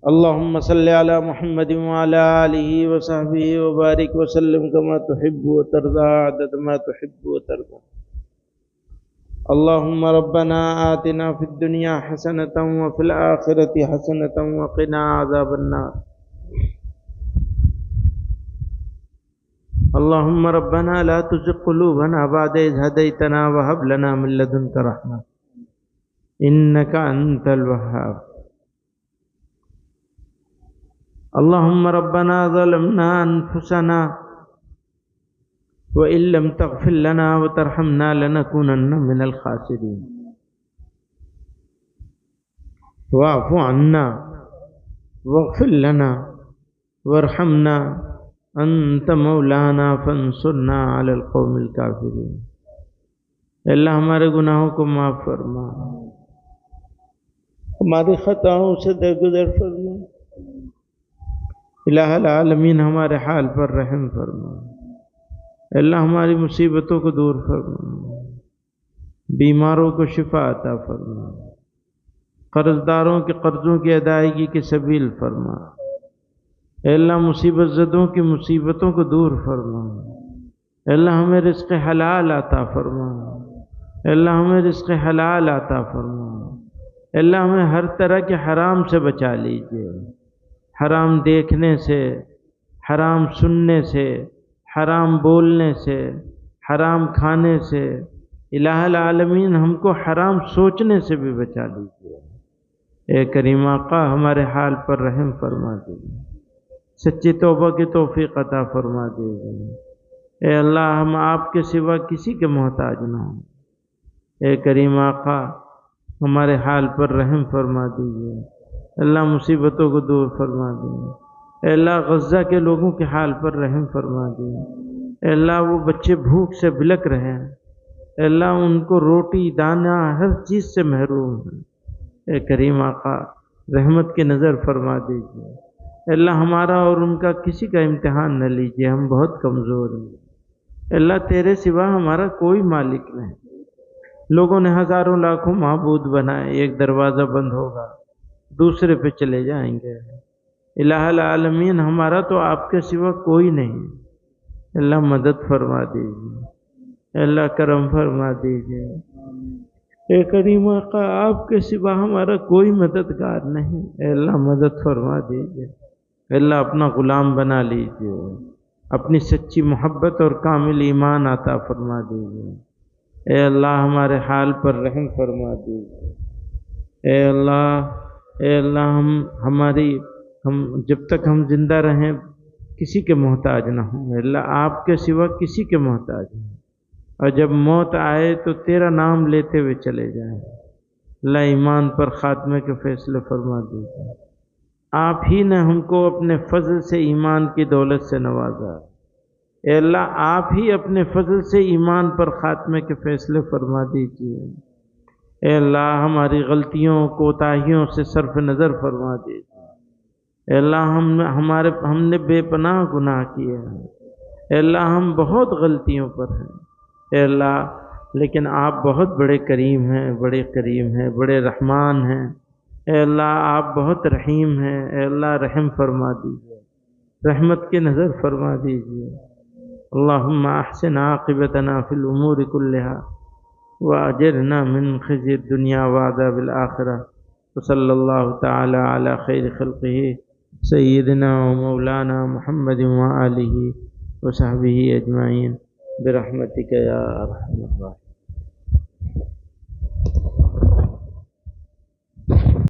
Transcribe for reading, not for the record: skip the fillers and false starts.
اللهم صل على محمد وعلى آله وصحبه وبارك وسلم كما تحب وترضى عدد ما تحب وترضى. اللهم ربنا آتنا في الدنيا حسنة وفي الآخرة حسنة وقنا عذاب النار. اللهم ربنا لا تزغ قلوبنا بعد إذ هديتنا وهب لنا من لدنك رحمة إنك أنت الوهاب. اللهم ربنا ظلمنا أنفسنا وإن لم تغفر لنا وترحمنا لنكونن من الخاسرين. واعف عنا واغفر لنا وارحمنا أنت مولانا فانصرنا على القوم الكافرين. اللہ ہمارے گناہوں کو معاف فرما، ہماری خطاؤں سے درگزر فرما. الہ العالمین ہمارے حال پر رحم فرما. اللہ ہماری مصیبتوں کو دور فرما، بیماروں کو شفا عطا فرما، قرض داروں کے قرضوں کی ادائیگی کی سبیل فرما. اے اللہ مصیبت زدوں کی مصیبتوں کو دور فرما. اے اللہ ہمیں رزق حلال عطا فرما. اے اللہ ہمیں رزق حلال عطا فرما. اے اللہ ہمیں ہر طرح کے حرام سے بچا لیجیے، حرام دیکھنے سے، حرام سننے سے، حرام بولنے سے، حرام کھانے سے. الہ العالمین ہم کو حرام سوچنے سے بھی بچا لیجیے. اے کریم آقا ہمارے حال پر رحم فرما دیجیے، سچی توبہ کی توفیق عطا فرما دیجیے. اے اللہ ہم آپ کے سوا کسی کے محتاج نہ ہوں. اے کریم آقا ہمارے حال پر رحم فرما دیجیے. اللہ مصیبتوں کو دور فرما دیجیے. اے اللہ غزہ کے لوگوں کے حال پر رحم فرما دیجیے. اے اللہ وہ بچے بھوک سے بلک رہے ہیں، اے اللہ ان کو روٹی دانہ ہر چیز سے محروم ہیں. اے کریم آقا رحمت کی نظر فرما دیجیے. اے اللہ ہمارا اور ان کا کسی کا امتحان نہ لیجیے، ہم بہت کمزور ہیں. اے اللہ تیرے سوا ہمارا کوئی مالک نہیں. لوگوں نے ہزاروں لاکھوں معبود بنائے، ایک دروازہ بند ہوگا دوسرے پہ چلے جائیں گے. الہ العالمین ہمارا تو آپ کے سوا کوئی نہیں. اللہ مدد فرما دیجیے، اللہ کرم فرما دیجیے. اے کریم آقا آپ کے سوا ہمارا کوئی مددگار نہیں. اے اللہ مدد فرما دیجیے. اللہ اپنا غلام بنا لیجیے، اپنی سچی محبت اور کامل ایمان عطا فرما دیجیے. اے اللہ ہمارے حال پر رحم فرما دیجیے. اے اللہ ہم جب تک ہم زندہ رہیں کسی کے محتاج نہ ہوں. اللہ آپ کے سوا کسی کے محتاج نہیں، اور جب موت آئے تو تیرا نام لیتے ہوئے چلے جائیں. اللہ ایمان پر خاتمے کے فیصلے فرما دیجیے. آپ ہی نے ہم کو اپنے فضل سے ایمان کی دولت سے نوازا. اے اللہ آپ ہی اپنے فضل سے ایمان پر خاتمے کے فیصلے فرما دیجیے. اے اللہ ہماری غلطیوں کوتاہیوں سے صرف نظر فرما دیجیے. اے اللہ ہم نے بے پناہ گناہ کیے ہیں. اے اللہ ہم بہت غلطیوں پر ہیں. اے اللہ لیکن آپ بہت بڑے کریم ہیں، بڑے کریم ہیں، بڑے رحمان ہیں. اے اللہ آپ بہت رحیم ہیں. اے اللہ رحم فرما دیجیے، رحمت کی نظر فرما دیجیے. اللہم احسن عاقبتنا فی الامور کلہا واجرنا من خزی الدنیا وعذاب الآخرہ. وصلی اللہ تعالی علی خیر خلقہ سیدنا و مولانا محمد وآلہ وصحبہ اجمعین برحمتک یا ارحم الراحمین.